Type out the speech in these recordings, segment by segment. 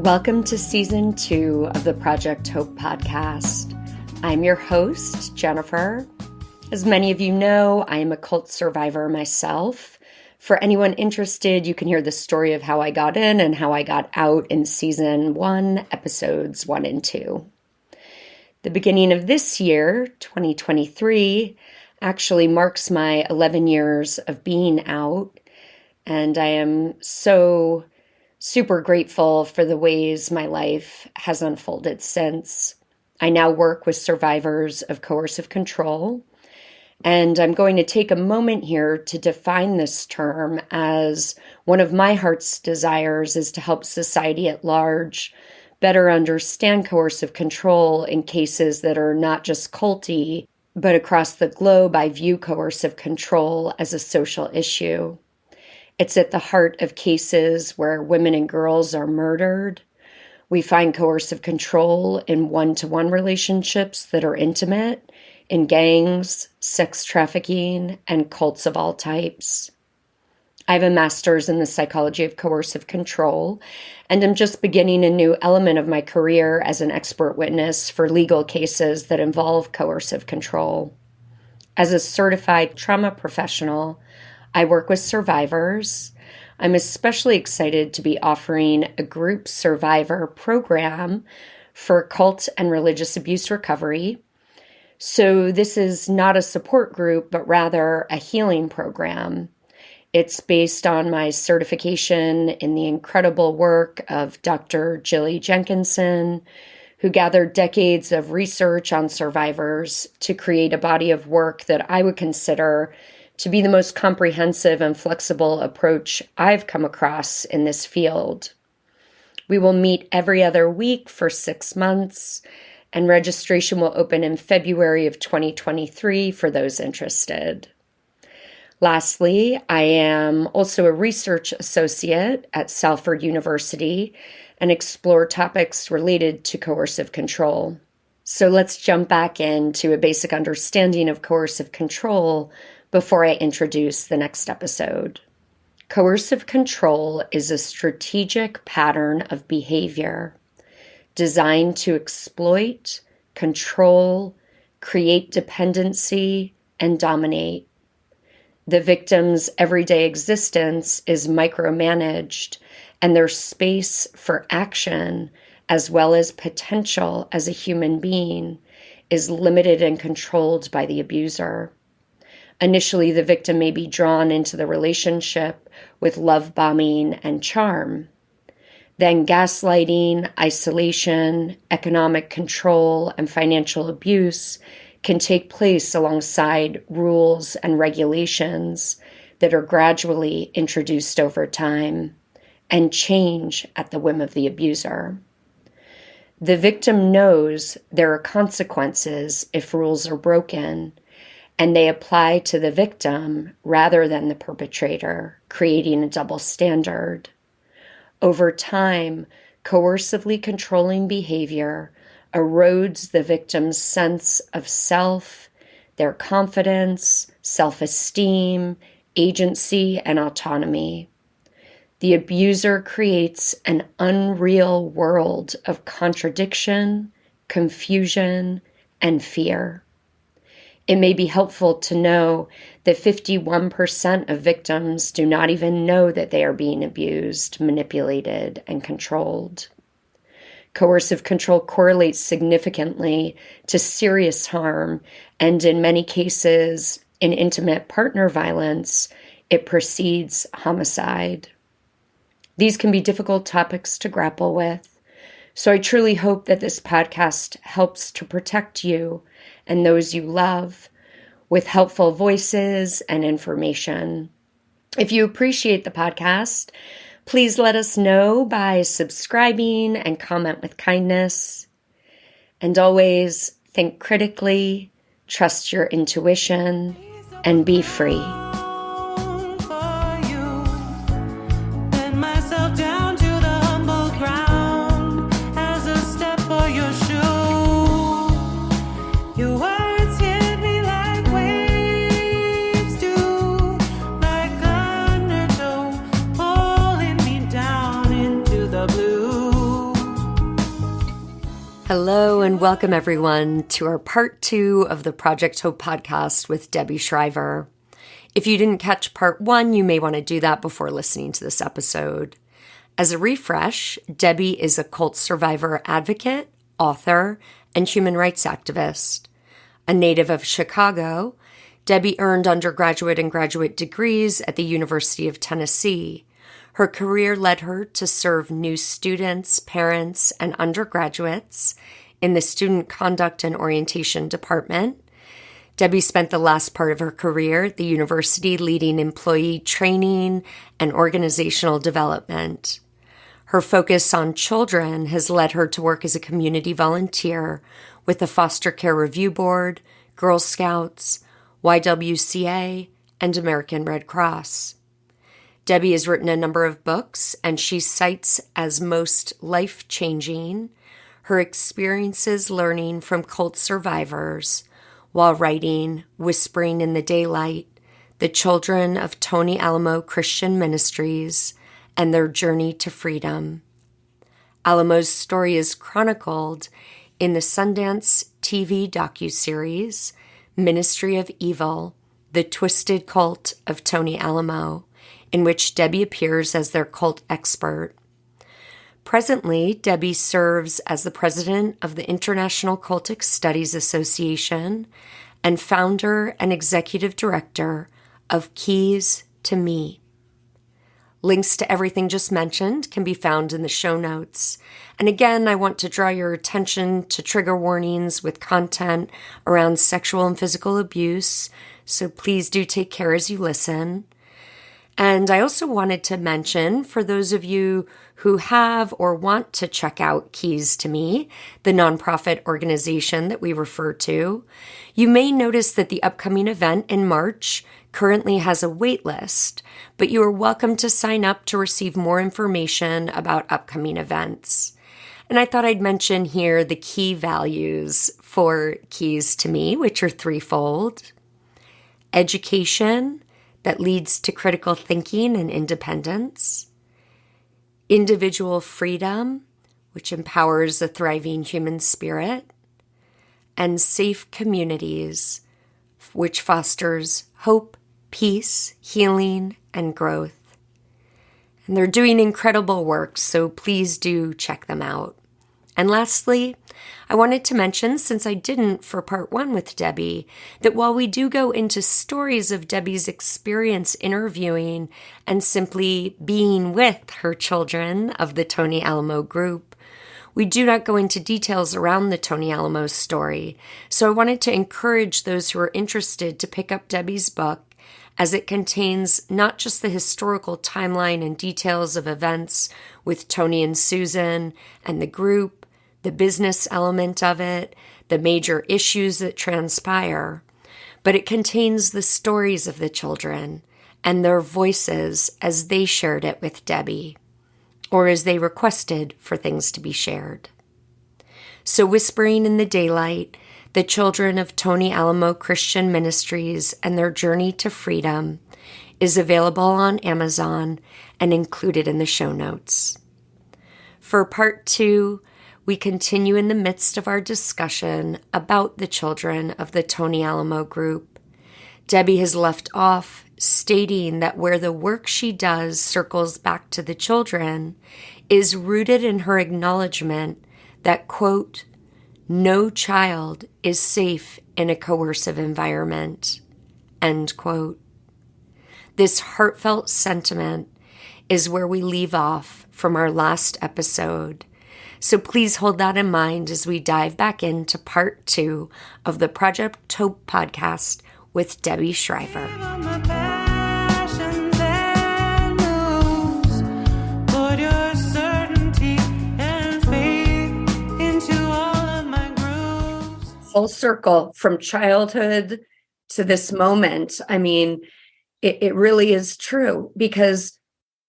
Welcome to Season 2 of the Project Hope podcast. I'm your host, Jennifer. As many of you know, I am a cult survivor myself. For anyone interested, you can hear the story of how I got in and how I got out in Season 1, Episodes 1 and 2. The beginning of this year, 2023, actually marks my 11 years of being out, and I am so super grateful for the ways my life has unfolded since. I now work with survivors of coercive control, and I'm going to take a moment here to define this term, as one of my heart's desires is to help society at large better understand coercive control in cases that are not just culty, but across the globe I view coercive control as a social issue. It's at the heart of cases where women and girls are murdered. We find coercive control in one-to-one relationships that are intimate, in gangs, sex trafficking, and cults of all types. I have a master's in the psychology of coercive control, and I'm just beginning a new element of my career as an expert witness for legal cases that involve coercive control. As a certified trauma professional, I work with survivors. I'm especially excited to be offering a group survivor program for cult and religious abuse recovery. So this is not a support group, but rather a healing program. It's based on my certification in the incredible work of Dr. Jilly Jenkinson, who gathered decades of research on survivors to create a body of work that I would consider to be the most comprehensive and flexible approach I've come across in this field. We will meet every other week for 6 months, and registration will open in February of 2023 for those interested. Lastly, I am also a research associate at Salford University and explore topics related to coercive control. So let's jump back into a basic understanding of coercive control before I introduce the next episode. Coercive control is a strategic pattern of behavior designed to exploit, control, create dependency, and dominate. The victim's everyday existence is micromanaged, and their space for action, as well as potential as a human being, is limited and controlled by the abuser. Initially, the victim may be drawn into the relationship with love bombing and charm. Then gaslighting, isolation, economic control, and financial abuse can take place alongside rules and regulations that are gradually introduced over time and change at the whim of the abuser. The victim knows there are consequences if rules are broken, and they apply to the victim rather than the perpetrator, creating a double standard. Over time, coercively controlling behavior erodes the victim's sense of self, their confidence, self-esteem, agency, and autonomy. The abuser creates an unreal world of contradiction, confusion, and fear. It may be helpful to know that 51% of victims do not even know that they are being abused, manipulated, and controlled. Coercive control correlates significantly to serious harm, and in many cases, in intimate partner violence, it precedes homicide. These can be difficult topics to grapple with, so I truly hope that this podcast helps to protect you and those you love with helpful voices and information. If you appreciate the podcast, please let us know by subscribing and comment with kindness. And always think critically, trust your intuition, and be free. Blue. and welcome everyone to our part 2 of the Project Hope podcast with Debby Shriver. If you didn't catch part 1, you may want to do that before listening to this episode. As a refresh, Debby is a cult survivor advocate, author, and human rights activist. A native of Chicago, Debby earned undergraduate and graduate degrees at the University of Tennessee. Her career led her to serve new students, parents, and undergraduates in the Student Conduct and Orientation Department. Debby spent the last part of her career at the university leading employee training and organizational development. Her focus on children has led her to work as a community volunteer with the Foster Care Review Board, Girl Scouts, YWCA, and American Red Cross. Debby has written a number of books, and she cites as most life-changing her experiences learning from cult survivors while writing Whispering in the Daylight, The Children of Tony Alamo Christian Ministries, and Their Journey to Freedom. Alamo's story is chronicled in the Sundance TV docuseries Ministry of Evil, The Twisted Cult of Tony Alamo, in which Debby appears as their cult expert. Presently, Debby serves as the president of the International Cultic Studies Association and founder and executive director of Keys to Me. Links to everything just mentioned can be found in the show notes. And again, I want to draw your attention to trigger warnings with content around sexual and physical abuse, so please do take care as you listen. And I also wanted to mention, for those of you who have or want to check out Keys to Me, the nonprofit organization that we refer to, you may notice that the upcoming event in March currently has a wait list, but you are welcome to sign up to receive more information about upcoming events. And I thought I'd mention here the key values for Keys to Me, which are threefold: education that leads to critical thinking and independence, individual freedom, which empowers a thriving human spirit, and safe communities, which fosters hope, peace, healing, and growth. And they're doing incredible work, so please do check them out. And lastly, I wanted to mention, since I didn't for part 1 with Debby, that while we do go into stories of Debby's experience interviewing and simply being with her children of the Tony Alamo group, we do not go into details around the Tony Alamo story. So I wanted to encourage those who are interested to pick up Debby's book, as it contains not just the historical timeline and details of events with Tony and Susan and the group, the business element of it, the major issues that transpire, but it contains the stories of the children and their voices as they shared it with Debby, or as they requested for things to be shared. So Whispering in the Daylight, The Children of Tony Alamo Christian Ministries and Their Journey to Freedom is available on Amazon and included in the show notes. For part 2, we continue in the midst of our discussion about the children of the Tony Alamo group. Debby has left off stating that where the work she does circles back to the children is rooted in her acknowledgement that, quote, no child is safe in a coercive environment, end quote. This heartfelt sentiment is where we leave off from our last episode. So please hold that in mind as we dive back into part 2 of the Project Hope podcast with Debby Shriver. Full circle from childhood to this moment. I mean, it really is true, because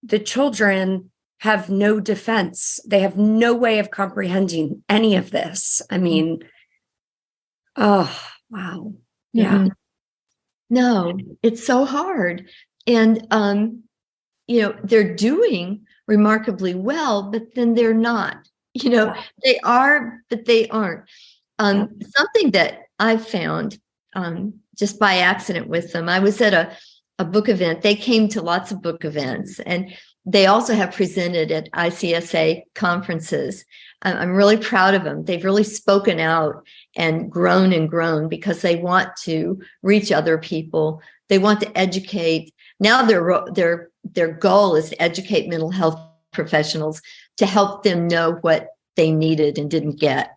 the children have no defense. They have no way of comprehending any of this. I mean, oh, wow. Yeah. Mm-hmm. No, it's so hard. And, they're doing remarkably well, but then they're not. They are, but they aren't. Something that I found just by accident with them, I was at a book event. They came to lots of book events, and they also have presented at ICSA conferences. I'm really proud of them. They've really spoken out and grown because they want to reach other people. They want to educate. Now their goal is to educate mental health professionals to help them know what they needed and didn't get.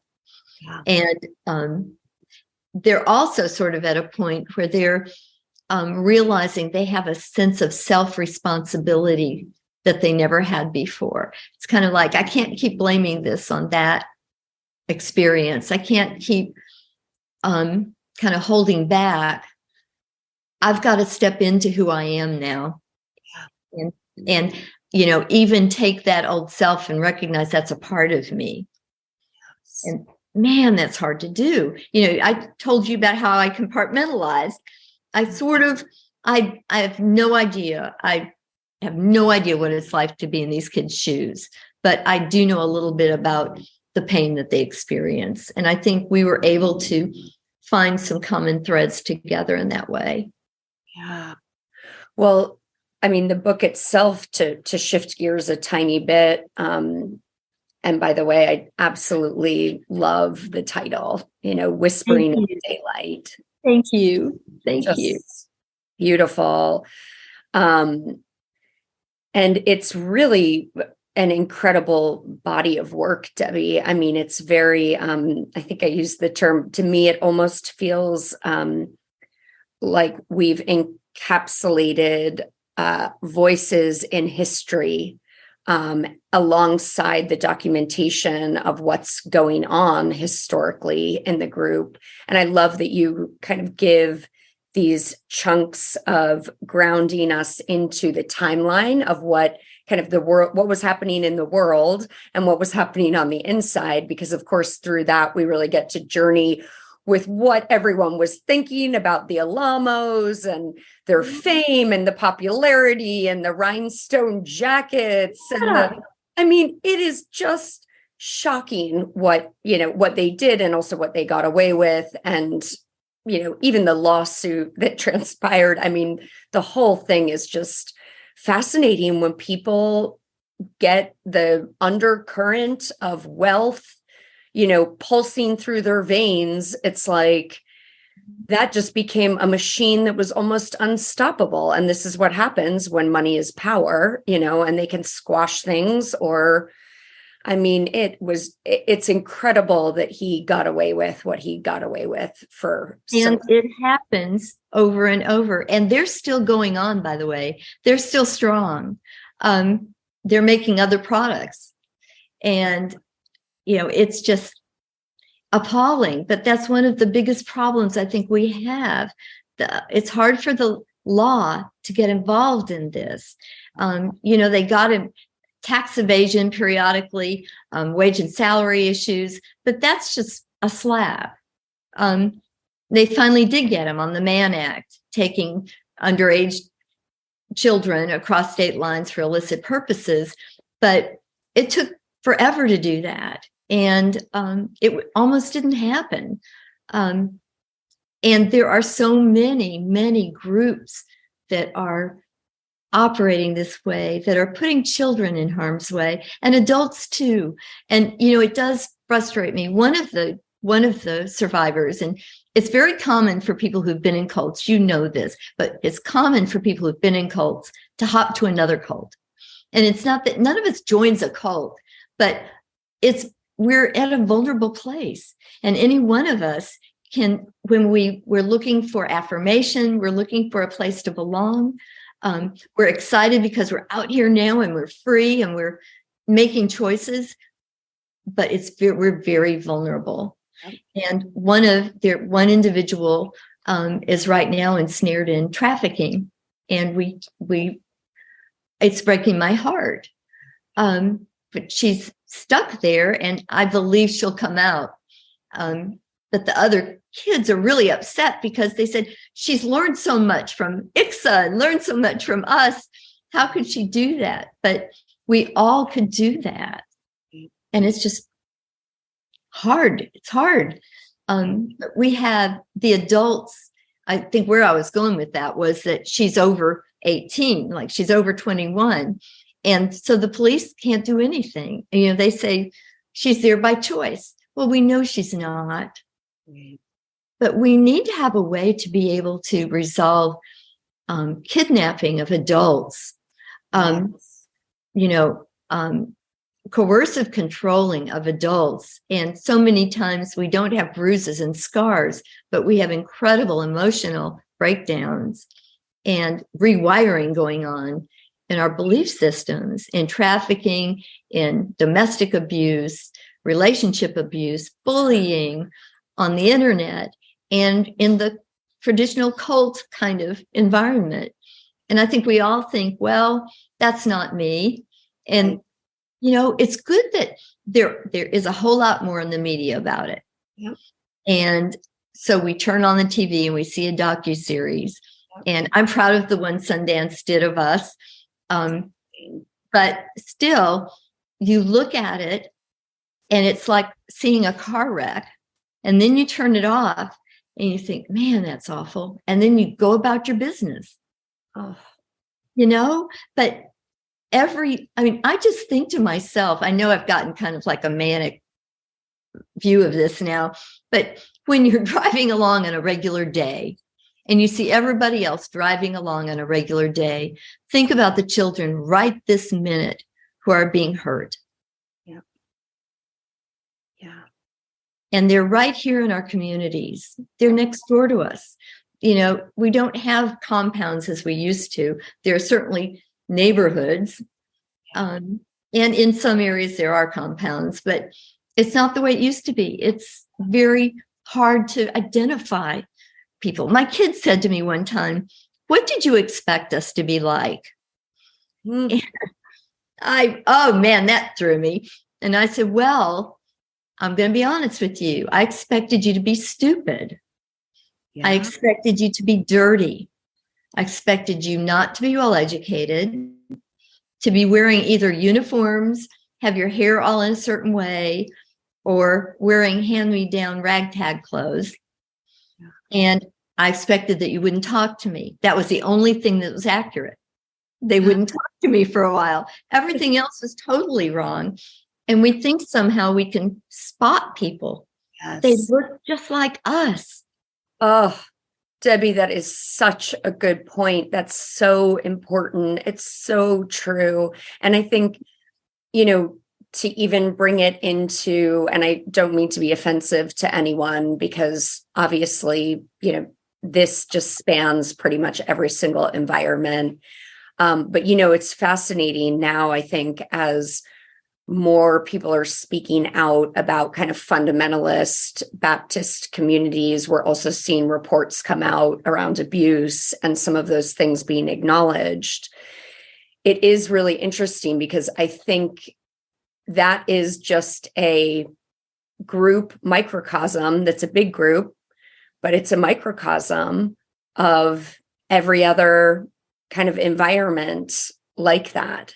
Yeah. And they're also sort of at a point where they're realizing they have a sense of self-responsibility that they never had before. It's kind of like, I can't keep blaming this on that experience. I can't keep kind of holding back. I've got to step into who I am now. And you know, even take that old self and recognize that's a part of me. Yes. And man, that's hard to do. You know, I told you about how I compartmentalized. I have no idea. I have no idea what it's like to be in these kids' shoes, but I do know a little bit about the pain that they experience. And I think we were able to find some common threads together in that way. Yeah. Well, I mean, the book itself, to shift gears a tiny bit, and by the way, I absolutely love the title, you know, Whispering in the Daylight. Thank you. Thank you. Beautiful. And it's really an incredible body of work, Debbie. I mean, it's very, I think I used the term, to me, it almost feels like we've encapsulated voices in history alongside the documentation of what's going on historically in the group. And I love that you kind of give these chunks of grounding us into the timeline of what kind of the world, what was happening in the world and what was happening on the inside, because of course, through that, we really get to journey with what everyone was thinking about the Alamos and their fame and the popularity and the rhinestone jackets. And I mean, it is just shocking what they did and also what they got away with. And, you know, even the lawsuit that transpired. I mean, the whole thing is just fascinating when people get the undercurrent of wealth, you know, pulsing through their veins. It's like that just became a machine that was almost unstoppable. And this is what happens when money is power, you know, and they can squash things. Or, I mean, it's incredible that he got away with what he got away with for. And it happens over and over. And they're still going on, by the way. They're still strong. They're making other products. And you know, it's just appalling, but that's one of the biggest problems I think we have. It's hard for the law to get involved in this. You know, they got him tax evasion periodically, wage and salary issues, but that's just a slap. They finally did get him on the Mann Act, taking underage children across state lines for illicit purposes, but it took forever to do that. And it almost didn't happen. And there are so many groups that are operating this way, that are putting children in harm's way, and adults too. And, you know, it does frustrate me. One of the survivors, and it's very common for people who've been in cults, you know this, but it's common for people who've been in cults to hop to another cult. And it's not that none of us joins a cult, but we're at a vulnerable place. And any one of us can, when we're looking for affirmation, we're looking for a place to belong. We're excited because we're out here now and we're free and we're making choices, but we're very vulnerable. And one individual is right now ensnared in trafficking, and it's breaking my heart. But she's stuck there, and I believe she'll come out. But the other kids are really upset because they said, she's learned so much from ICSA and learned so much from us. How could she do that? But we all could do that. And it's just hard. It's hard. We have the adults. I think where I was going with that was that she's over 18, like she's over 21. And so the police can't do anything. You know, they say she's there by choice. Well, we know she's not. Right. But we need to have a way to be able to resolve kidnapping of adults, you know, coercive controlling of adults. And so many times we don't have bruises and scars, but we have incredible emotional breakdowns and rewiring going on in our belief systems, in trafficking, in domestic abuse, relationship abuse, bullying on the internet, and in the traditional cult kind of environment. And I think we all think, well, that's not me. And, you know, it's good that there is a whole lot more in the media about it. Yep. And so we turn on the TV and we see a docuseries. Yep. And I'm proud of the one Sundance did of us. But still, you look at it and it's like seeing a car wreck. And then you turn it off and you think, man, that's awful. And then you go about your business. Oh, you know, but I just think to myself, I know I've gotten kind of like a manic view of this now, but when you're driving along on a regular day and you see everybody else driving along on a regular day, think about the children right this minute who are being hurt. Yeah. Yeah. And they're right here in our communities. They're next door to us. You know, we don't have compounds as we used to. There are certainly neighborhoods. And in some areas there are compounds, but it's not the way it used to be. It's very hard to identify people. My kid said to me one time, "What did you expect us to be like?" Mm. Oh man, that threw me. And I said, well, I'm going to be honest with you. I expected you to be stupid. Yeah. I expected you to be dirty. I expected you not to be well educated, to be wearing either uniforms, have your hair all in a certain way, or wearing hand-me-down ragtag clothes. Yeah. And I expected that you wouldn't talk to me. That was the only thing that was accurate. They wouldn't talk to me for a while. Everything else was totally wrong. And we think somehow we can spot people. Yes. They look just like us. Oh, Debbie, that is such a good point. That's so important. It's so true. And I think, you know, to even bring it into, and I don't mean to be offensive to anyone, because obviously, you know, this just spans pretty much every single environment. But, you know, it's fascinating now, I think, as more people are speaking out about kind of fundamentalist Baptist communities. We're also seeing reports come out around abuse and some of those things being acknowledged. It is really interesting because I think that is just a group microcosm that's a big group, but it's a microcosm of every other kind of environment like that.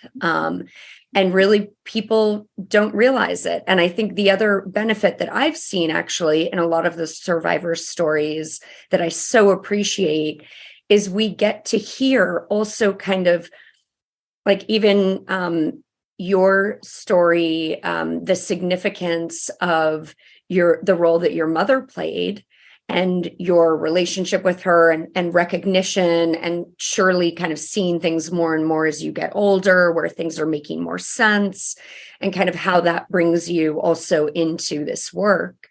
And really, people don't realize it. And I think the other benefit that I've seen actually in a lot of the survivor stories that I so appreciate is we get to hear also kind of like even your story, the significance of the role that your mother played and your relationship with her and recognition, and surely kind of seeing things more and more as you get older, where things are making more sense, and kind of how that brings you also into this work.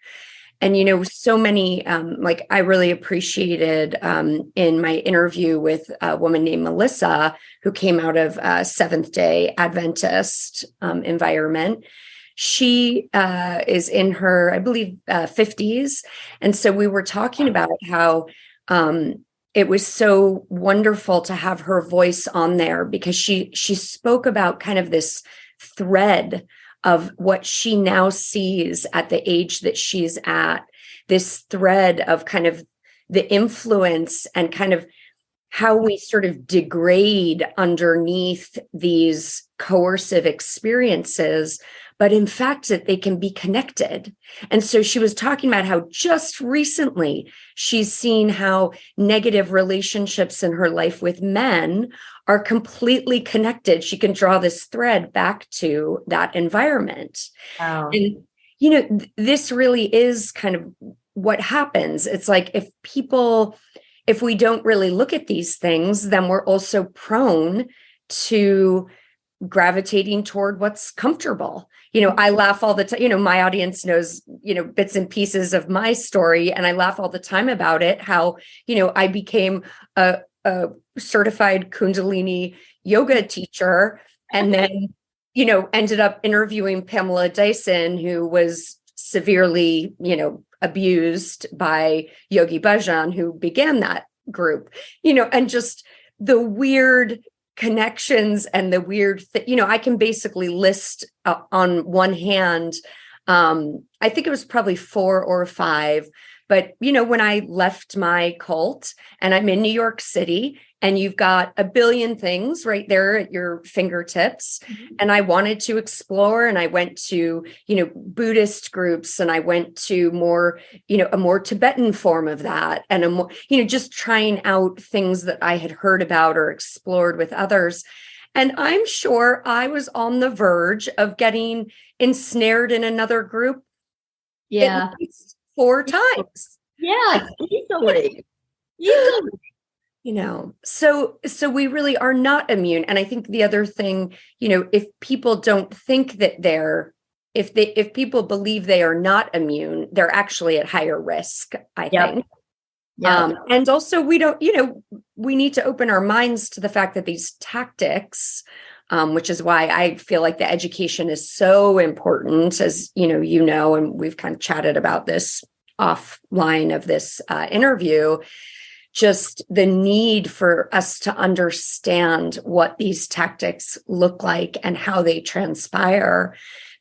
And, you know, so many, like I really appreciated in my interview with a woman named Melissa, who came out of Seventh-day Adventist environment. She is in her, I believe, 50s. And so we were talking about how it was so wonderful to have her voice on there, because she spoke about kind of this thread of what she now sees at the age that she's at, this thread of kind of the influence and kind of how we sort of degrade underneath these coercive experiences, but in fact that they can be connected. And so she was talking about how just recently she's seen how negative relationships in her life with men are completely connected. She can draw this thread back to that environment. Wow. And, this really is kind of what happens. It's like if we don't really look at these things, then we're also prone to gravitating toward what's comfortable. I laugh all the time. My audience knows, bits and pieces of my story, and I laugh all the time about it, how, I became a certified Kundalini yoga teacher and then, ended up interviewing Pamela Dyson, who was severely, abused by Yogi Bhajan, who began that group, and just the weird connections and the weird I can basically list on one hand, I think it was probably 4 or 5, but when I left my cult and I'm in New York City and you've got a billion things right there at your fingertips, and I wanted to explore, and I went to Buddhist groups, and I went to more a more Tibetan form of that, and a more just trying out things that I had heard about or explored with others. And I'm sure I was on the verge of getting ensnared in another group at least 4 times. Yes, easily. So we really are not immune. And I think the other thing, if people don't think that if people believe they are not immune, they're actually at higher risk, I think. Yeah. And also we don't, we need to open our minds to the fact that these tactics, which is why I feel like the education is so important, as and we've kind of chatted about this offline of this interview, just the need for us to understand what these tactics look like and how they transpire,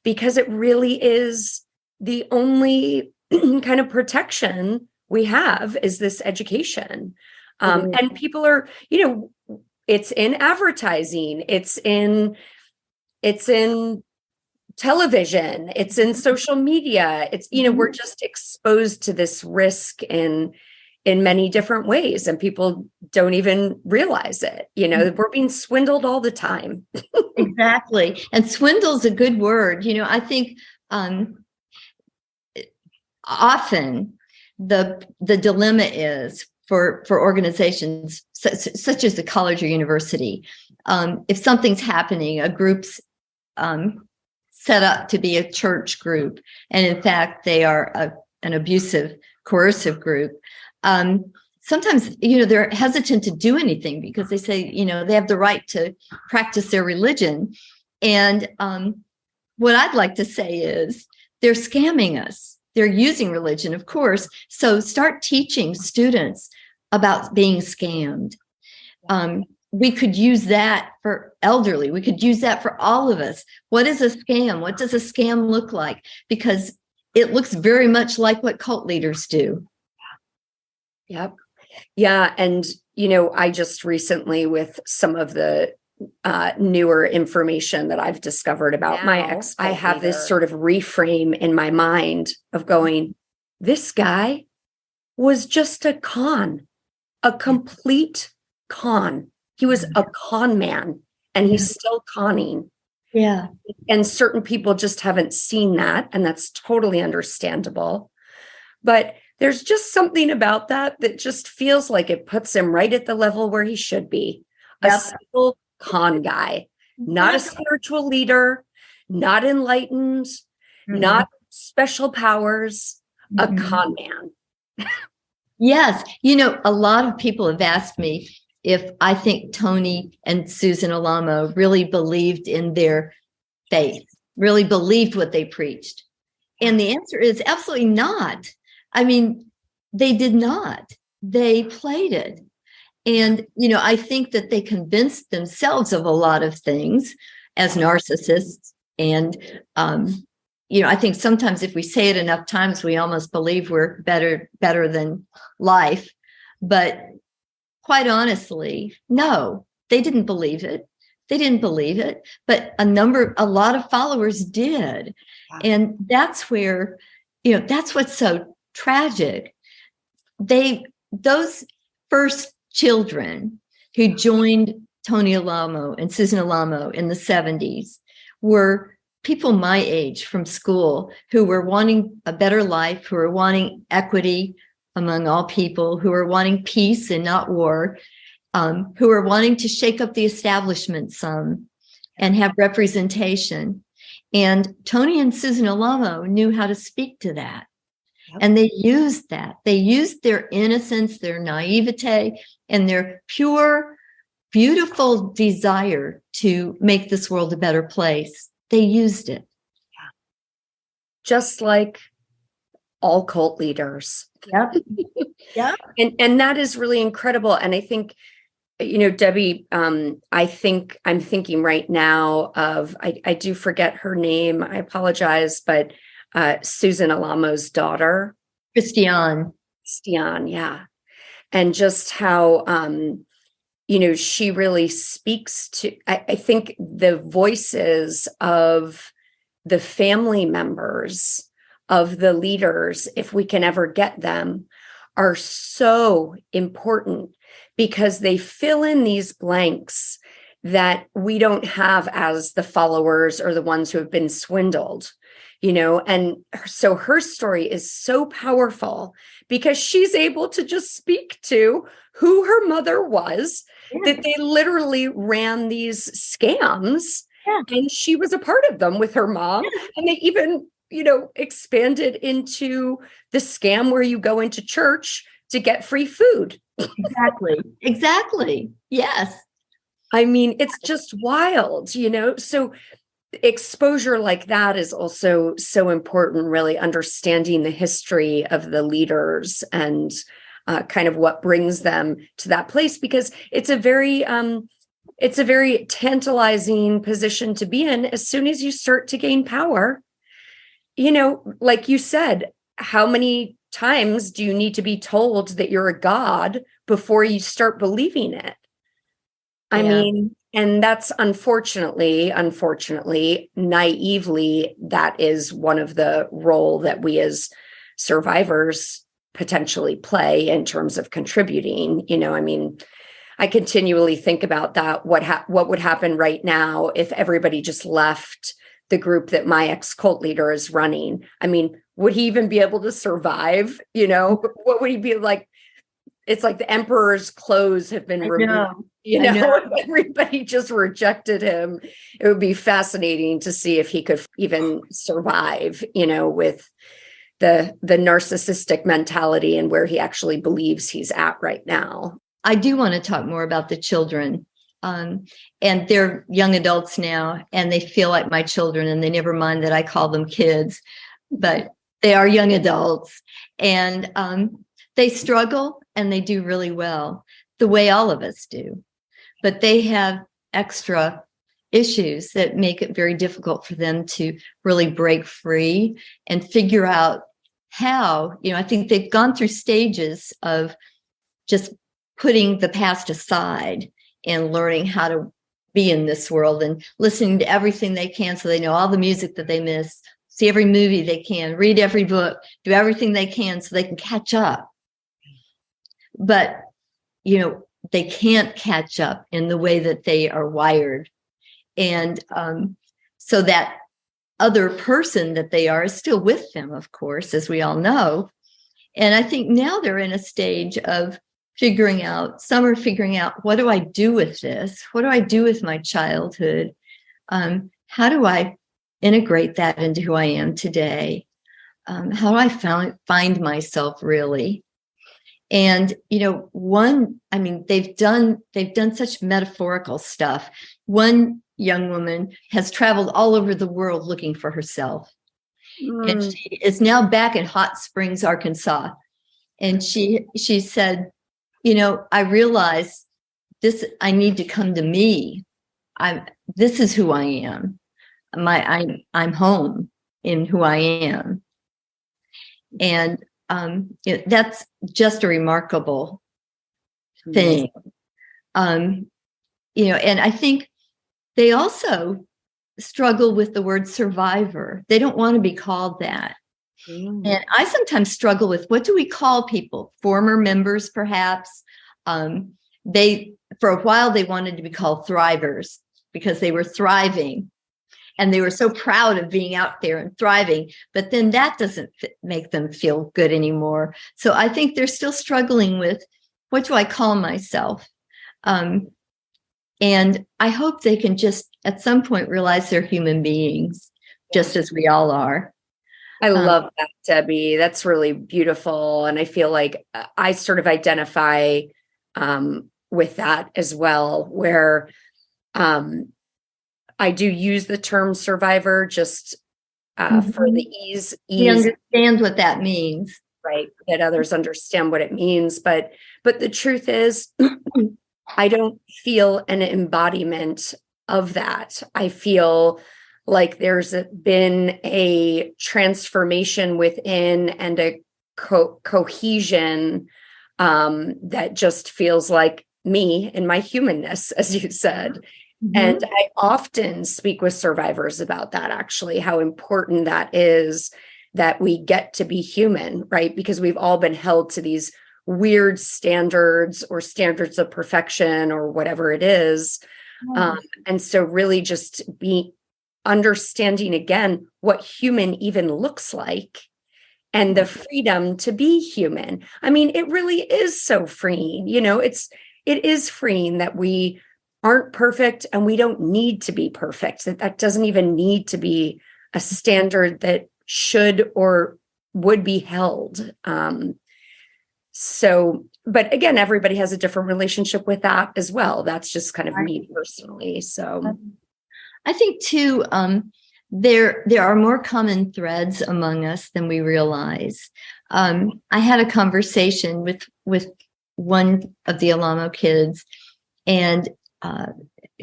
because it really is the only kind of protection we have is this education. And people are, it's in advertising, it's in television, it's in social media, it's, we're just exposed to this risk in many different ways, and people don't even realize it. We're being swindled all the time. Exactly. And swindle's a good word. I think often the dilemma is for organizations such as the college or university, if something's happening, a group's set up to be a church group, and in fact they are an abusive, coercive group. Sometimes, they're hesitant to do anything because they say, they have the right to practice their religion. And what I'd like to say is they're scamming us. They're using religion, of course. So start teaching students about being scammed. We could use that for elderly. We could use that for all of us. What is a scam? What does a scam look like? Because it looks very much like what cult leaders do. Yep. Yeah. And, I just recently, with some of the newer information that I've discovered about my ex, I have this sort of reframe in my mind of going, this guy was just a con, a complete con. He was a con man, and he's still conning. Yeah. And certain people just haven't seen that, and that's totally understandable. But there's just something about that just feels like it puts him right at the level where he should be. A simple con guy, not a spiritual leader, not enlightened, not special powers, a con man. Yes. A lot of people have asked me if I think Tony and Susan Alamo really believed in their faith, really believed what they preached. And the answer is absolutely not. I mean, they did not. They played it. And, I think that they convinced themselves of a lot of things as narcissists. And, I think sometimes if we say it enough times, we almost believe we're better than life. But quite honestly, no, they didn't believe it. They didn't believe it, but a lot of followers did. Yeah. And that's where, that's what's so tragic. Those first children who joined Tony Alamo and Susan Alamo in the 70s were people my age from school who were wanting a better life, who were wanting equity among all people, who were wanting peace and not war, who were wanting to shake up the establishment some and have representation. And Tony and Susan Alamo knew how to speak to that. Yep. And they used that. They used their innocence, their naivete, and their pure, beautiful desire to make this world a better place. They used it. Yeah. Just like all cult leaders. Yep. Yeah. And that is really incredible. And I think, Debbie, I think I'm thinking right now of, I do forget her name. I apologize, but Susan Alamo's daughter. Christiane, yeah. And just how, she really speaks to, I think the voices of the family members of the leaders, if we can ever get them, are so important because they fill in these blanks that we don't have as the followers or the ones who have been swindled, and so her story is so powerful because she's able to just speak to who her mother was, that they literally ran these scams, and she was a part of them with her mom, and they even expanded into the scam where you go into church to get free food. Exactly. Yes. I mean, it's just wild, so exposure like that is also so important, really understanding the history of the leaders and kind of what brings them to that place, because it's a very tantalizing position to be in as soon as you start to gain power. Like you said, how many times do you need to be told that you're a god before you start believing it? I mean, and that's unfortunately, naively, that is one of the role that we as survivors potentially play in terms of contributing. I mean, I continually think about that. What would happen right now if everybody just left the group that my ex-cult leader is running? I mean, would he even be able to survive? What would he be like? It's like the emperor's clothes have been removed. Everybody just rejected him. It would be fascinating to see if he could even survive, with the narcissistic mentality and where he actually believes he's at right now. I do want to talk more about the children. And they're young adults now, and they feel like my children, and they never mind that I call them kids, but they are young adults, and they struggle and they do really well, the way all of us do. But they have extra issues that make it very difficult for them to really break free and figure out how, I think they've gone through stages of just putting the past aside and learning how to be in this world and listening to everything they can so they know all the music that they miss, see every movie they can, read every book, do everything they can so they can catch up. But, they can't catch up in the way that they are wired. And so that other person that they are is still with them, of course, as we all know. And I think now they're in a stage of some are figuring out, what do I do with this? What do I do with my childhood? How do I integrate that into who I am today? How do I find myself really? And, they've done such metaphorical stuff. One young woman has traveled all over the world looking for herself. And she is now back in Hot Springs, Arkansas. And she said, I realize I need to come to me. This is who I am. I'm home in who I am. And that's just a remarkable thing. And I think they also struggle with the word survivor. They don't want to be called that. And I sometimes struggle with, what do we call people? Former members, perhaps. For a while, they wanted to be called thrivers because they were thriving and they were so proud of being out there and thriving. But then that doesn't make them feel good anymore. So I think they're still struggling with, what do I call myself? And I hope they can just at some point realize they're human beings, just as we all are. I love that, Debbie. That's really beautiful. And I feel like I sort of identify with that as well, where I do use the term survivor just for the ease. We understand what that means. Right. That others understand what it means. But the truth is, I don't feel an embodiment of that. I feel like there's been a transformation within and a cohesion that just feels like me and my humanness, as you said. And I often speak with survivors about that, actually, how important that is, that we get to be human, right? Because we've all been held to these weird standards or standards of perfection or whatever it is. And so really just be understanding again what human even looks like and the freedom to be human. I mean, it really is so freeing. It is freeing that we aren't perfect and we don't need to be perfect. That doesn't even need to be a standard that should or would be held. But again, everybody has a different relationship with that as well. That's just kind of me personally. So I think too, there are more common threads among us than we realize. I had a conversation with one of the Alamo kids, and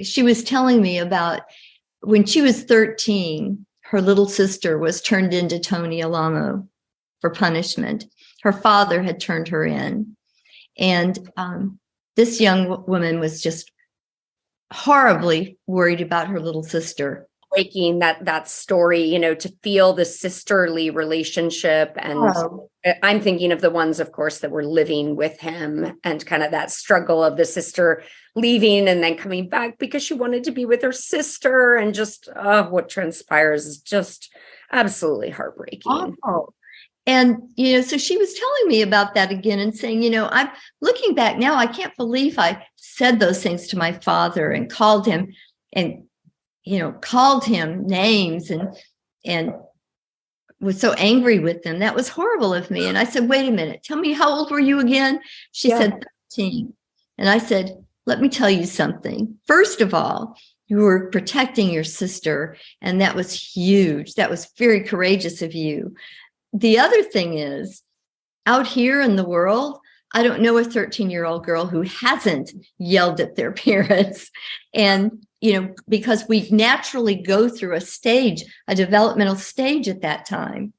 she was telling me about when she was 13, her little sister was turned into Tony Alamo for punishment. Her father had turned her in. And this young woman was just horribly worried about her little sister. Breaking that story, to feel the sisterly relationship. And I'm thinking of the ones, of course, that were living with him and kind of that struggle of the sister leaving and then coming back because she wanted to be with her sister, and just what transpires is just absolutely heartbreaking. Awful. And, so she was telling me about that again and saying, I'm looking back now, I can't believe I said those things to my father and called him names and was so angry with them. That was horrible of me. And I said, wait a minute, tell me, how old were you again? She said 13. And I said, let me tell you something. First of all, you were protecting your sister, and that was huge. That was very courageous of you. The other thing is, out here in the world, I don't know a 13-year-old girl who hasn't yelled at their parents. And, because we naturally go through a developmental stage at that time.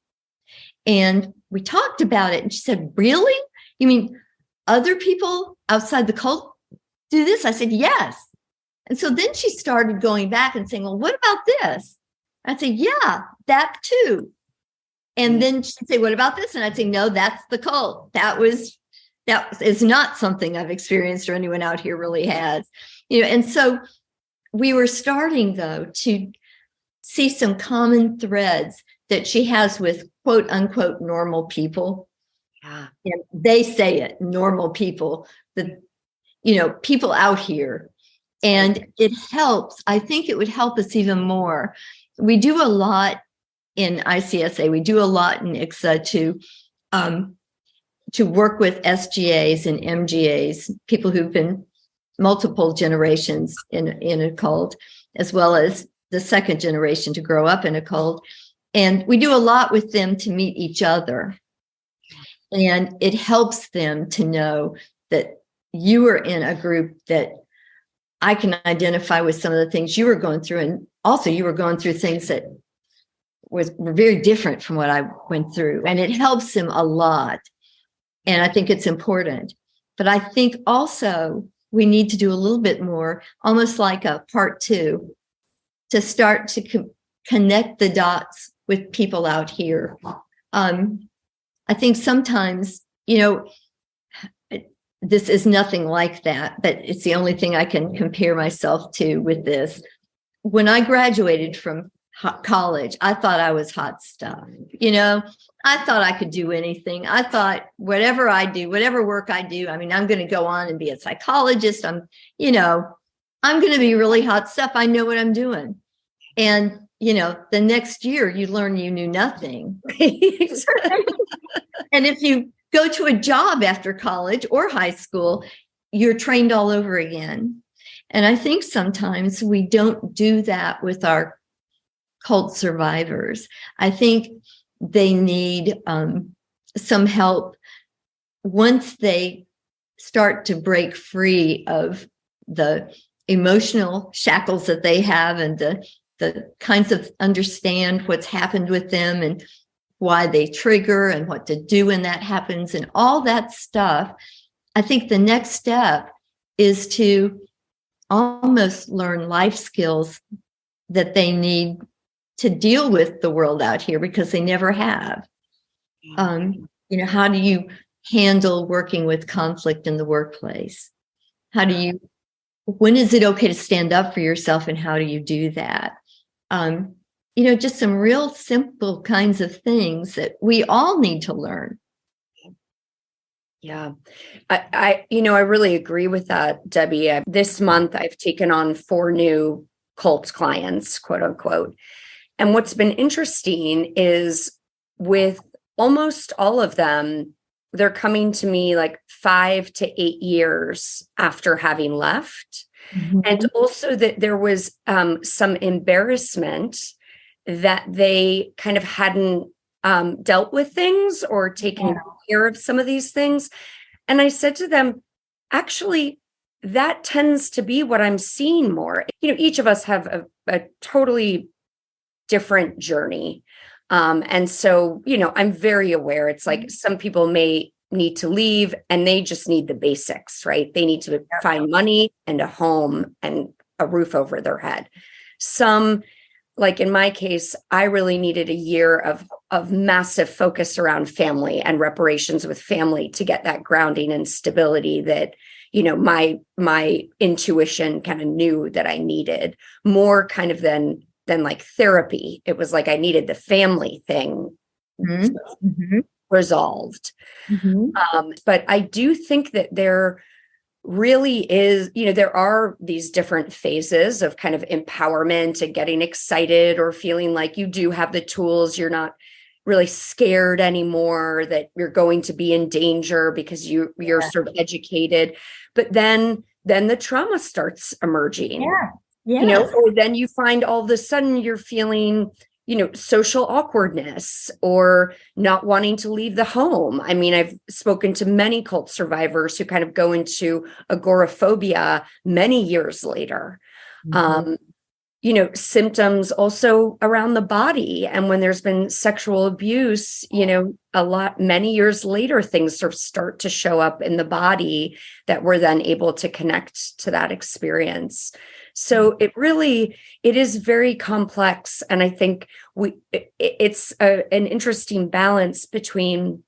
And we talked about it, and she said, really? You mean other people outside the cult do this? I said, yes. And so then she started going back and saying, well, what about this? I'd say, yeah, that too. And then she'd say, what about this? And I'd say, no, that's the cult. That is not something I've experienced or anyone out here really has. And so we were starting, though, to see some common threads that she has with quote unquote normal people. Yeah. And they say it, normal people, people out here. And it helps. I think it would help us even more. We do a lot in ICSA, we do a lot in ICSA to work with SGAs and MGAs, people who've been multiple generations in a cult, as well as the second generation to grow up in a cult. And we do a lot with them to meet each other. And it helps them to know that you are in a group that I can identify with some of the things you were going through. And also you were going through things that were very different from what I went through. And it helps them a lot. And I think it's important. But I think also we need to do a little bit more, almost like a part 2, to start to connect the dots with people out here. I think sometimes, this is nothing like that, but it's the only thing I can compare myself to with this. When I graduated from college, I thought I was hot stuff. I thought I could do anything. I thought whatever I do, whatever work I do, I'm going to go on and be a psychologist. I'm going to be really hot stuff. I know what I'm doing. And, the next year you learn you knew nothing. And if you go to a job after college or high school, you're trained all over again. And I think sometimes we don't do that with our cult survivors. I think they need some help once they start to break free of the emotional shackles that they have and the kinds of understand what's happened with them and why they trigger and what to do when that happens and all that stuff. I think the next step is to almost learn life skills that they need to deal with the world out here because they never have. How do you handle working with conflict in the workplace? When is it okay to stand up for yourself and how do you do that? Just some real simple kinds of things that we all need to learn. Yeah, I really agree with that, Debbie. This month, I've taken on 4 new cult clients, quote unquote. And what's been interesting is with almost all of them, they're coming to me like 5 to 8 years after having left. Mm-hmm. And also that there was some embarrassment that they kind of hadn't dealt with things or taken care of some of these things. And I said to them, actually, that tends to be what I'm seeing more. Each of us have a totally different journey. And so, I'm very aware. It's like some people may need to leave and they just need the basics, right? They need to find money and a home and a roof over their head. Some, like in my case, I really needed a year of massive focus around family and reparations with family to get that grounding and stability that, my intuition kind of knew that I needed more kind of than like therapy. It was like I needed the family thing resolved. Mm-hmm. But I do think that there really is, there are these different phases of kind of empowerment and getting excited or feeling like you do have the tools. You're not really scared anymore that you're going to be in danger because you're sort of educated. But then the trauma starts emerging. Yeah. Or then you find all of a sudden you're feeling, social awkwardness or not wanting to leave the home. I mean, I've spoken to many cult survivors who kind of go into agoraphobia many years later. Mm-hmm. Symptoms also around the body. And when there's been sexual abuse, many years later, things sort of start to show up in the body that we're then able to connect to that experience. So it is very complex. And I think it's an interesting balance between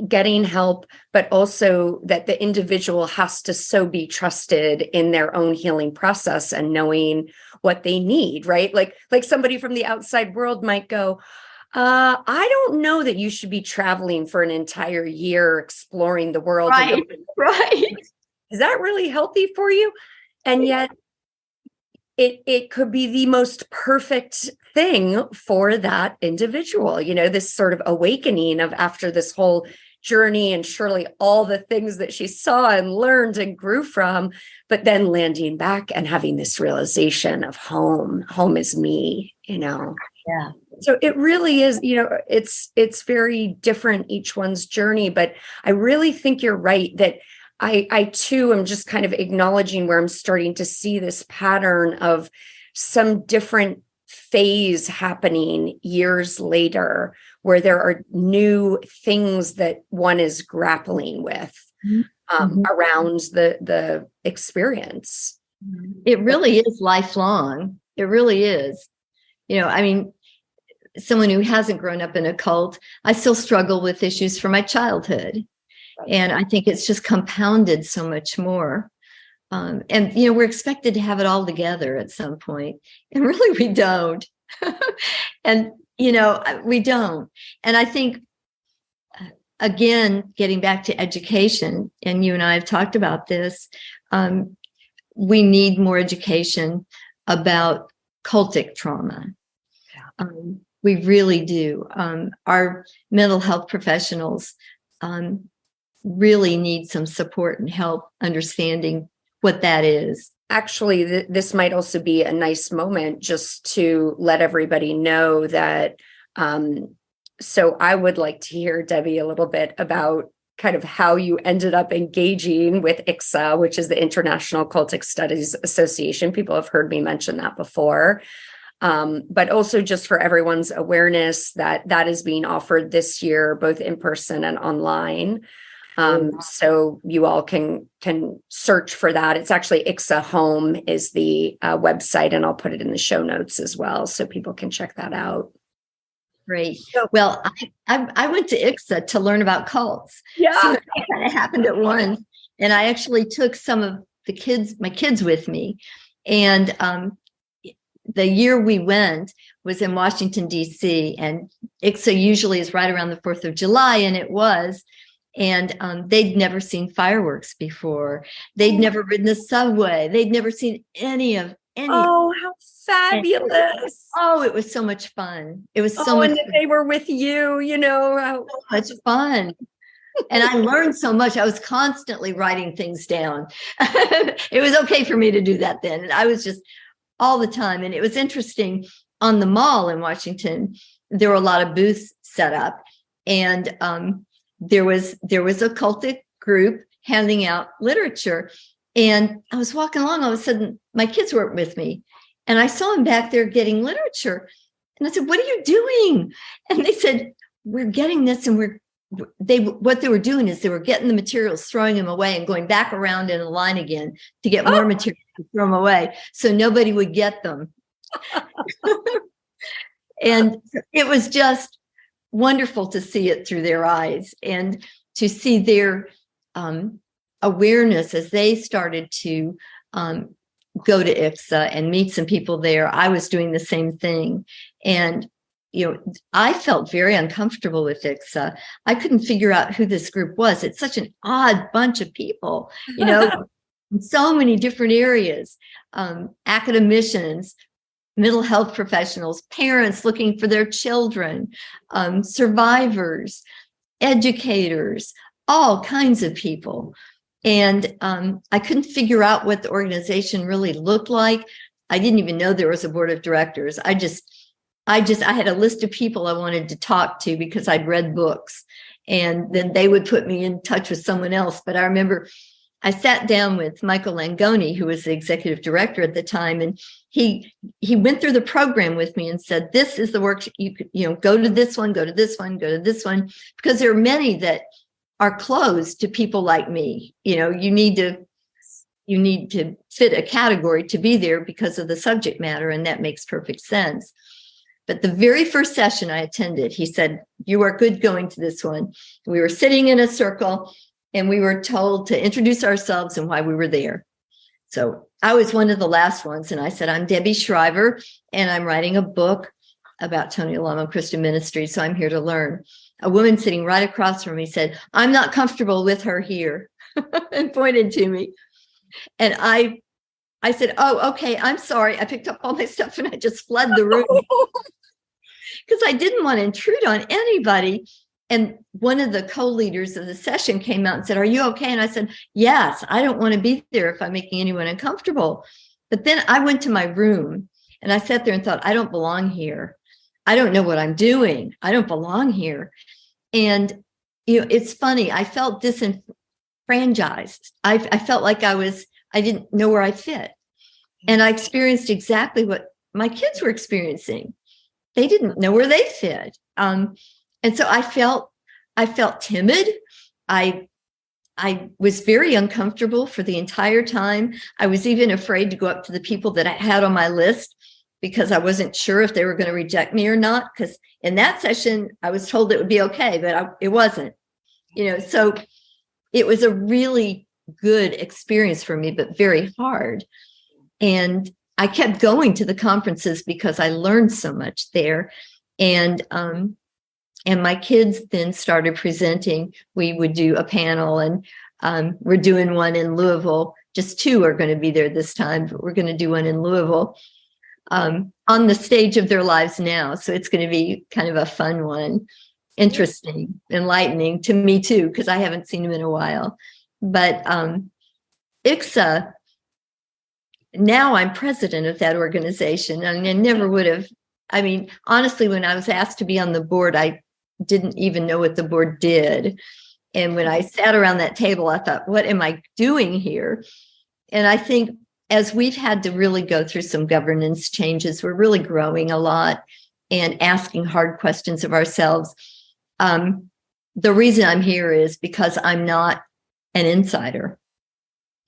getting help, but also that the individual has to so be trusted in their own healing process and knowing what they need, right? Like somebody from the outside world might go, I don't know that you should be traveling for an entire year exploring the world. Right. Is that really healthy for you? And yet it could be the most perfect thing for that individual, this sort of awakening of after this whole journey and surely all the things that she saw and learned and grew from, but then landing back and having this realization of home is me, Yeah. So it really is, it's very different, each one's journey, but I really think you're right that I too am just kind of acknowledging where I'm starting to see this pattern of some different phase happening years later where there are new things that one is grappling with. Mm-hmm. around the experience. It really is lifelong. It really is. I mean, someone who hasn't grown up in a cult, I still struggle with issues from my childhood. Right. And I think it's just compounded so much more. And, we're expected to have it all together at some point. And really, we don't. And, we don't. And I think, again, getting back to education, and you and I have talked about this, we need more education about cultic trauma. We really do. Our mental health professionals really need some support and help understanding what that is. Actually, this might also be a nice moment just to let everybody know that. So I would like to hear, Debbie, a little bit about kind of how you ended up engaging with ICSA, which is the International Cultic Studies Association. People have heard me mention that before. But also just for everyone's awareness that is being offered this year, both in person and online. So you all can search for that. It's actually ICSA Home is the website, and I'll put it in the show notes as well, so people can check that out. Great. Well, I went to ICSA to learn about cults. Yeah. So it kind of happened at once. And I actually took some of my kids with me. And the year we went was in Washington, D.C. And ICSA usually is right around the 4th of July. And it was. And they'd never seen fireworks before. They'd never ridden the subway. They'd never seen any. Oh, how fabulous. It was so much fun. It was so much and they were with you, so much fun. And I learned so much. I was constantly writing things down. It was okay for me to do that then. And I was just all the time. And it was interesting, on the mall in Washington, there were a lot of booths set up. And there was a cultic group handing out literature. And I was walking along, all of a sudden, my kids weren't with me. And I saw them back there getting literature. And I said, "What are you doing?" And they said, "We're getting this." And what they were doing is they were getting the materials, throwing them away, and going back around in a line again to get more material to throw them away, so nobody would get them. And it was just wonderful to see it through their eyes, and to see their awareness as they started to go to ICSA and meet some people there. I was doing the same thing. And, I felt very uncomfortable with ICSA. I couldn't figure out who this group was. It's such an odd bunch of people, in so many different areas, academicians, mental health professionals, parents looking for their children, survivors, educators, all kinds of people. And I couldn't figure out what the organization really looked like. I didn't even know there was a board of directors. I had a list of people I wanted to talk to because I'd read books, and then they would put me in touch with someone else. But I remember I sat down with Michael Langoni, who was the executive director at the time, and he went through the program with me and said, "This is the work, you could, go to this one, go to this one, go to this one," because there are many that are closed to people like me. You need to fit a category to be there because of the subject matter, and that makes perfect sense. But the very first session I attended, he said, "You are good going to this one." We were sitting in a circle, and we were told to introduce ourselves and why we were there. So I was one of the last ones, and I said, "I'm Debby Shriver, and I'm writing a book about Tony Alamo Christian Ministry, so I'm here to learn." A woman sitting right across from me said, "I'm not comfortable with her here," and pointed to me. And I said, "Oh, okay, I'm sorry." I picked up all my stuff and I just fled the room because I didn't want to intrude on anybody. And one of the co-leaders of the session came out and said, "Are you okay?" And I said, "Yes, I don't want to be there if I'm making anyone uncomfortable." But then I went to my room and I sat there and thought, I don't belong here. I don't know what I'm doing. I don't belong here. And, it's funny. I felt disenfranchised. I felt like I didn't know where I fit. And I experienced exactly what my kids were experiencing. They didn't know where they fit. And so I felt timid. I I was very uncomfortable for the entire time. I was even afraid to go up to the people that I had on my list because I wasn't sure if they were going to reject me or not. Because in that session, I was told it would be okay, but it wasn't. So it was a really good experience for me, but very hard. And I kept going to the conferences because I learned so much there. And my kids then started presenting. We would do a panel, and we're doing one in Louisville. Just 2 are going to be there this time, but we're going to do one in Louisville on the stage of their lives now. So it's going to be kind of a fun one, interesting, enlightening to me too, because I haven't seen them in a while. But ICSA, now I'm president of that organization, and I never would have. I mean, honestly, when I was asked to be on the board, I didn't even know what the board did. And when I sat around that table, I thought, what am I doing here? And I think as we've had to really go through some governance changes, we're really growing a lot and asking hard questions of ourselves. The reason I'm here is because I'm not an insider.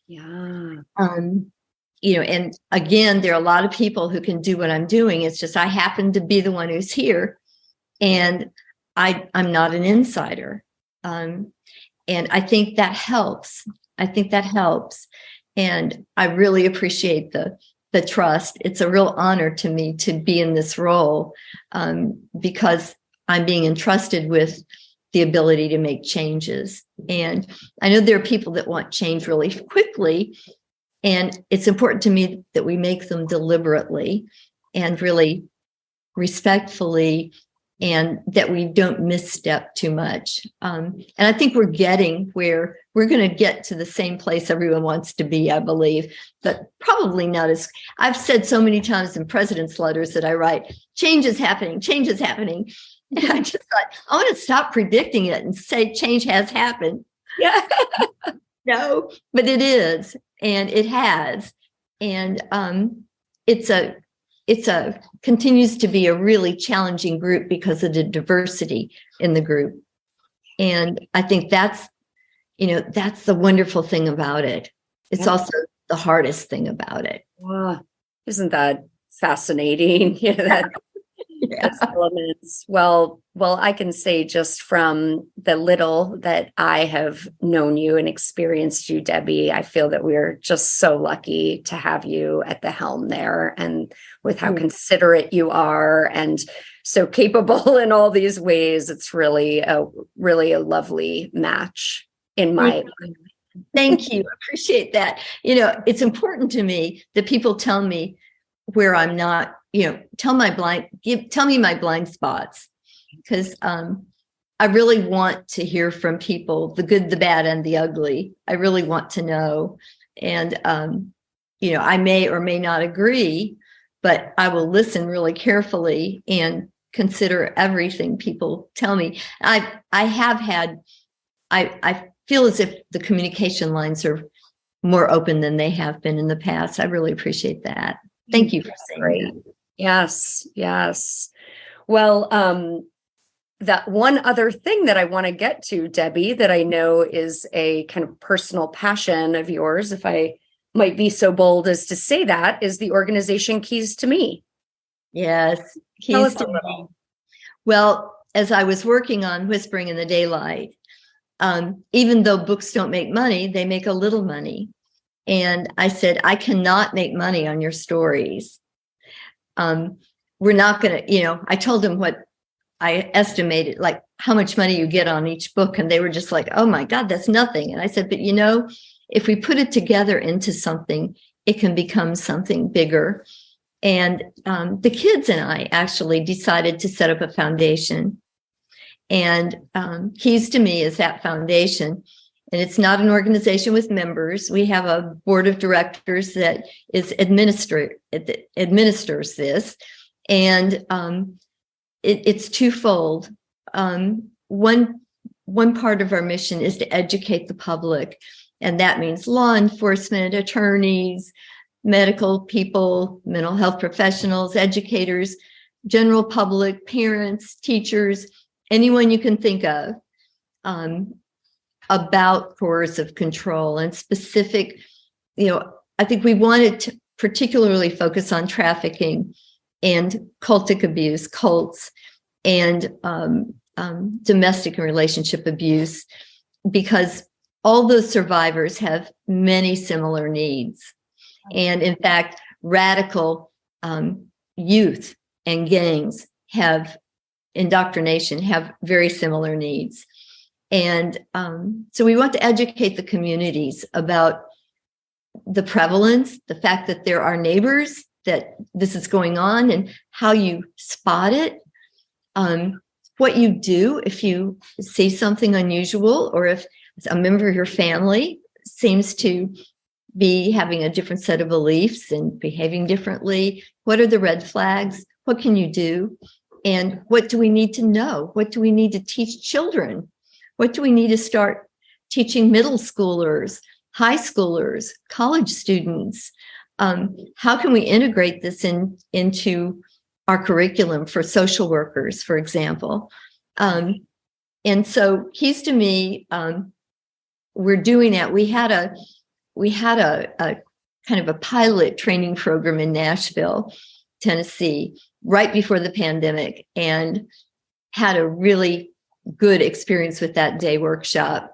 Yeah. And again, there are a lot of people who can do what I'm doing. It's just I happen to be the one who's here, and I'm not an insider. And I think that helps. And I really appreciate the trust. It's a real honor to me to be in this role because I'm being entrusted with the ability to make changes. And I know there are people that want change really quickly. And it's important to me that we make them deliberately and really respectfully, and that we don't misstep too much. And I think we're getting where we're going to get to the same place everyone wants to be, I believe, but probably not as I've said so many times in president's letters that I write, change is happening. And I just thought, I want to stop predicting it and say change has happened. Yeah. No, but it is. And it has. And it's a continues to be a really challenging group because of the diversity in the group. And I think that's the wonderful thing about it. It's also the hardest thing about it. Wow. Isn't that fascinating? Those elements. Well, I can say just from the little that I have known you and experienced you, Debbie, I feel that we're just so lucky to have you at the helm there, and with how considerate you are and so capable in all these ways. It's really a lovely match in my opinion. Thank you. I appreciate that. It's important to me that people tell me where I'm not, tell me my blind spots, because I really want to hear from people, the good, the bad, and the ugly. I really want to know. And, I may or may not agree, but I will listen really carefully and consider everything people tell me. I feel as if the communication lines are more open than they have been in the past. I really appreciate that. Thank you for saying that. Yes. Well, that one other thing that I want to get to, Debbie, that I know is a kind of personal passion of yours, if I might be so bold as to say that, is the organization Keys to Me. Yes. Keys to Me. Well, as I was working on Whispering in the Daylight, even though books don't make money, they make a little money. And I said, I cannot make money on your stories. We're not going to, I told them what I estimated, like how much money you get on each book. And they were just like, oh my God, that's nothing. And I said, but if we put it together into something, it can become something bigger. And the kids and I actually decided to set up a foundation. And Keys to Me is that foundation. And it's not an organization with members. We have a board of directors that administers this. And it's twofold. One part of our mission is to educate the public. And that means law enforcement, attorneys, medical people, mental health professionals, educators, general public, parents, teachers, anyone you can think of. about coercive control and specific, I think we wanted to particularly focus on trafficking and cultic abuse, cults, and domestic and relationship abuse, because all those survivors have many similar needs. And in fact, radical youth and gangs have indoctrination, have very similar needs. And so we want to educate the communities about the prevalence, the fact that there are neighbors that this is going on, and how you spot it, what you do if you see something unusual, or if a member of your family seems to be having a different set of beliefs and behaving differently. What are the red flags? What can you do? And what do we need to know? What do we need to teach children? What do we need to start teaching middle schoolers, high schoolers, college students? How can we integrate this into our curriculum for social workers, for example? And so Keys to Me, we're doing that. We had a kind of a pilot training program in Nashville, Tennessee, right before the pandemic, and had a really good experience with that day workshop.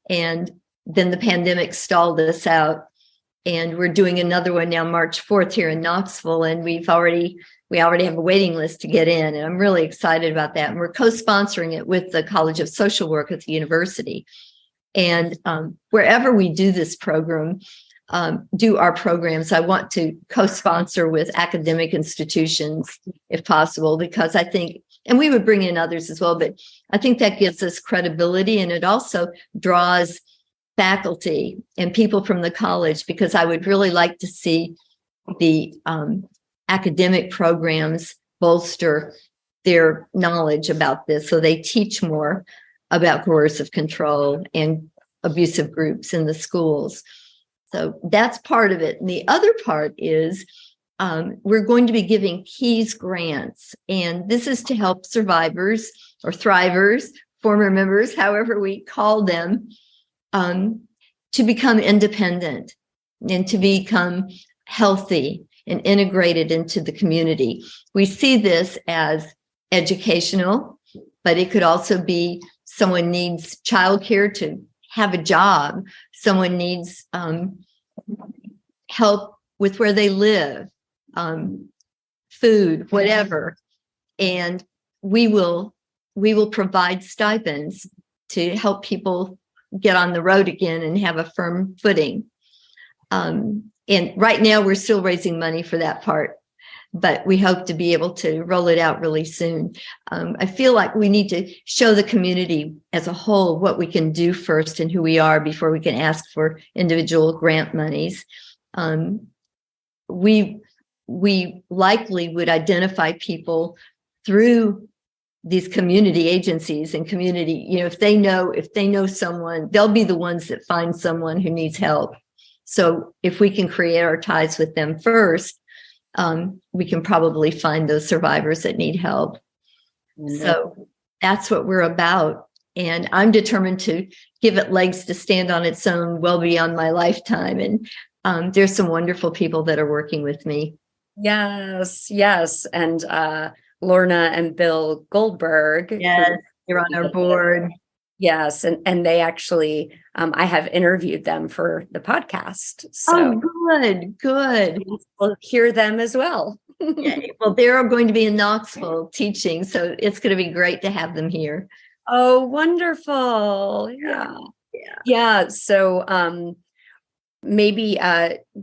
And then the pandemic stalled us out, and we're doing another one now, March 4th, here in Knoxville, and we already have a waiting list to get in, and I'm really excited about that. And we're co-sponsoring it with the College of Social Work at the university. And wherever we do this program, do our programs, I want to co-sponsor with academic institutions if possible, because I think, and we would bring in others as well, but I think that gives us credibility, and it also draws faculty and people from the college, because I would really like to see the academic programs bolster their knowledge about this, so they teach more about coercive control and abusive groups in the schools. So that's part of it. And the other part is we're going to be giving Keys grants, and this is to help survivors or thrivers, former members, however we call them, to become independent and to become healthy and integrated into the community. We see this as educational, but it could also be someone needs childcare to have a job. Someone needs help with where they live, food, whatever. And we will provide stipends to help people get on the road again and have a firm footing. And right now we're still raising money for that part, but we hope to be able to roll it out really soon. I feel like we need to show the community as a whole what we can do first and who we are before we can ask for individual grant monies. We likely would identify people through these community agencies and community, if they know someone, they'll be the ones that find someone who needs help. So if we can create our ties with them first, we can probably find those survivors that need help. Mm-hmm. So that's what we're about. And I'm determined to give it legs to stand on its own well beyond my lifetime. And there's some wonderful people that are working with me. Yes. And Lorna and Bill Goldberg. Yes, you're on our board. Yes. And they actually, I have interviewed them for the podcast. So good. We'll hear them as well. Okay. Well, they're going to be in Knoxville teaching, so it's going to be great to have them here. Oh, wonderful. Yeah. So maybe,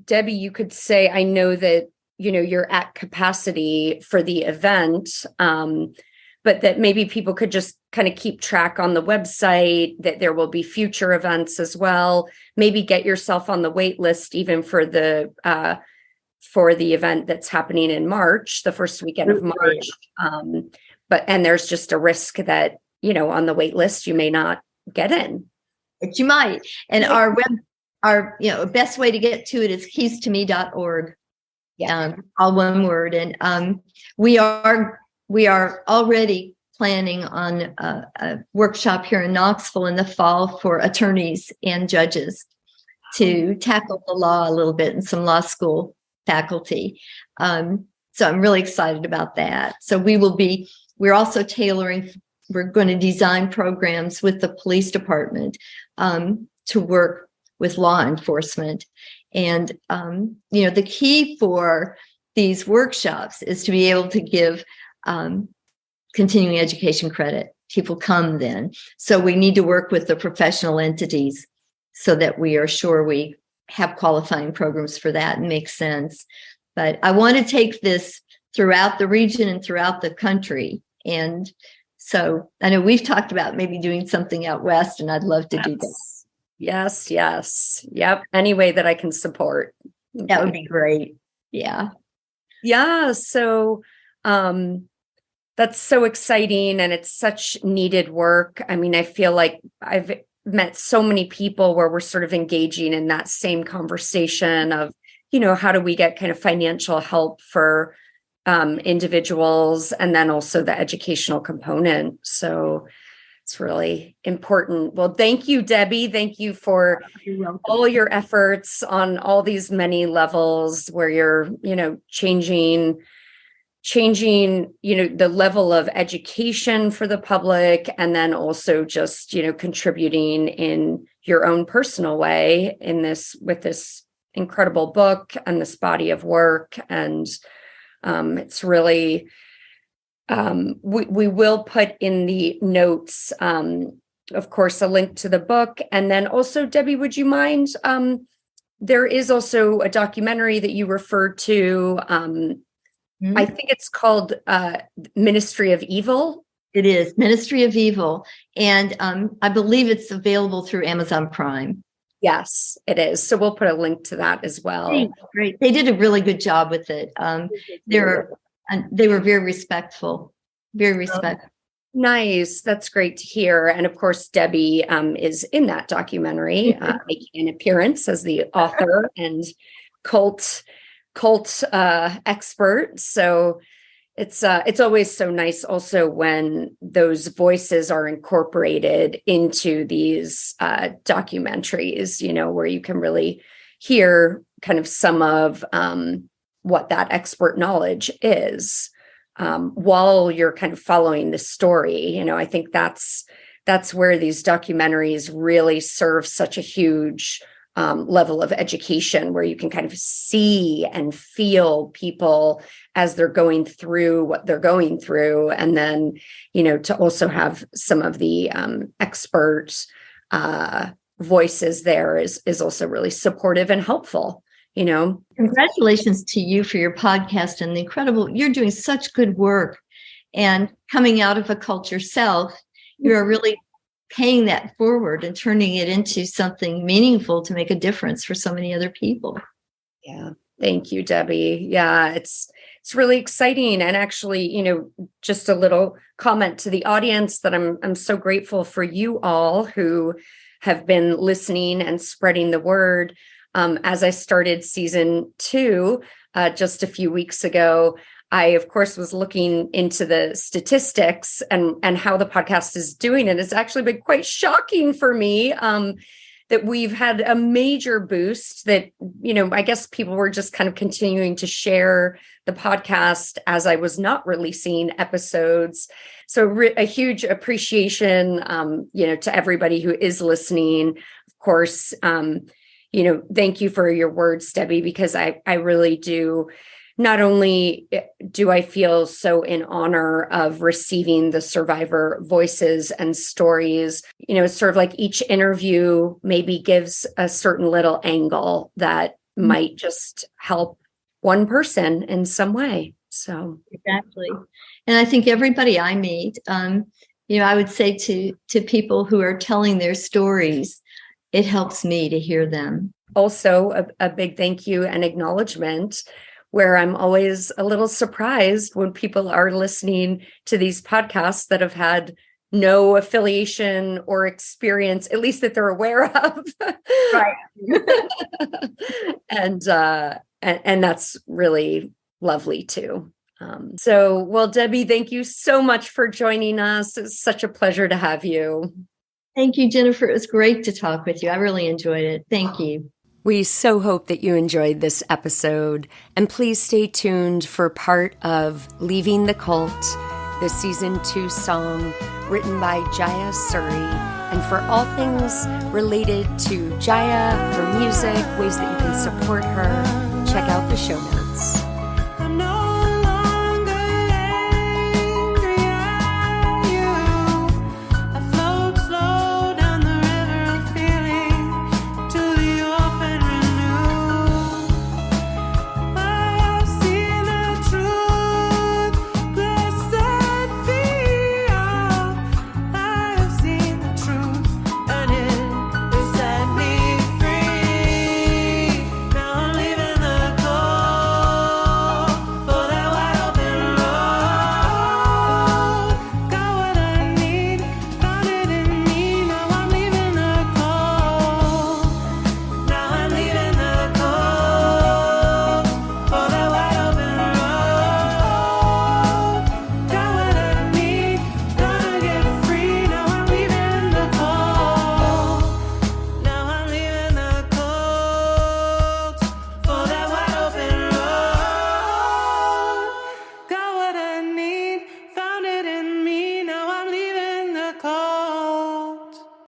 Debbie, you could say, I know that, you're at capacity for the event, but that maybe people could just kind of keep track on the website, that there will be future events as well. Maybe get yourself on the wait list even for the event that's happening in March, the first weekend of March. And there's just a risk that, on the wait list, you may not get in. But you might. And our best way to get to it is keystome.org. Yeah. All one word. And we are already planning on a workshop here in Knoxville in the fall for attorneys and judges to tackle the law a little bit and some law school faculty. So I'm really excited about that. So we're also tailoring, we're going to design programs with the police department to work with law enforcement. And, the key for these workshops is to be able to give continuing education credit. People come then. So we need to work with the professional entities so that we are sure we have qualifying programs for that and make sense. But I want to take this throughout the region and throughout the country. And so I know we've talked about maybe doing something out west, and I'd love to do that. Yes. Yep. Any way that I can support. That would be great. Yeah. Yeah. So that's so exciting, and it's such needed work. I mean, I feel like I've met so many people where we're sort of engaging in that same conversation of, how do we get kind of financial help for individuals, and then also the educational component. So it's really important. Well, thank you, Debbie. Thank you for all your efforts on all these many levels where you're, changing, the level of education for the public, and then also just, contributing in your own personal way with this incredible book and this body of work. And it's really, we will put in the notes, of course, a link to the book. And then also, Debbie, would you mind, there is also a documentary that you referred to. I think it's called Ministry of Evil. It is Ministry of Evil. And I believe it's available through Amazon Prime. Yes, it is. So we'll put a link to that as well. Great. They did a really good job with it. They were very respectful, very respectful. Nice. That's great to hear. And of course, Debbie is in that documentary, making an appearance as the author and cult expert. So it's always so nice also when those voices are incorporated into these documentaries, where you can really hear kind of some of what that expert knowledge is while you're kind of following the story. I think that's where these documentaries really serve such a huge level of education, where you can kind of see and feel people as they're going through what they're going through. And then, to also have some of the expert voices there is also really supportive and helpful. Congratulations to you for your podcast and the incredible, you're doing such good work, and coming out of a culture self, you're really paying that forward and turning it into something meaningful to make a difference for so many other people. Yeah. Thank you, Debbie. Yeah, it's really exciting. And actually, just a little comment to the audience that I'm so grateful for you all who have been listening and spreading the word. As I started season 2 just a few weeks ago, I, of course, was looking into the statistics and how the podcast is doing. And it's actually been quite shocking for me that we've had a major boost, that, I guess people were just kind of continuing to share the podcast as I was not releasing episodes. So a huge appreciation, to everybody who is listening. Of course, thank you for your words, Debbie, because I really do. Not only do I feel so in honor of receiving the survivor voices and stories, it's sort of like each interview maybe gives a certain little angle that might just help one person in some way. So exactly. And I think everybody I meet, I would say to people who are telling their stories, it helps me to hear them. Also, a big thank you and acknowledgement, where I'm always a little surprised when people are listening to these podcasts that have had no affiliation or experience, at least that they're aware of. Right. And that's really lovely too. Well, Debbie, thank you so much for joining us. It's such a pleasure to have you. Thank you, Jennifer. It was great to talk with you. I really enjoyed it. Thank you. We so hope that you enjoyed this episode, and please stay tuned for part of Leaving the Cult, the season 2 song written by Jaya Suri. And for all things related to Jaya, her music, ways that you can support her, check out the show notes.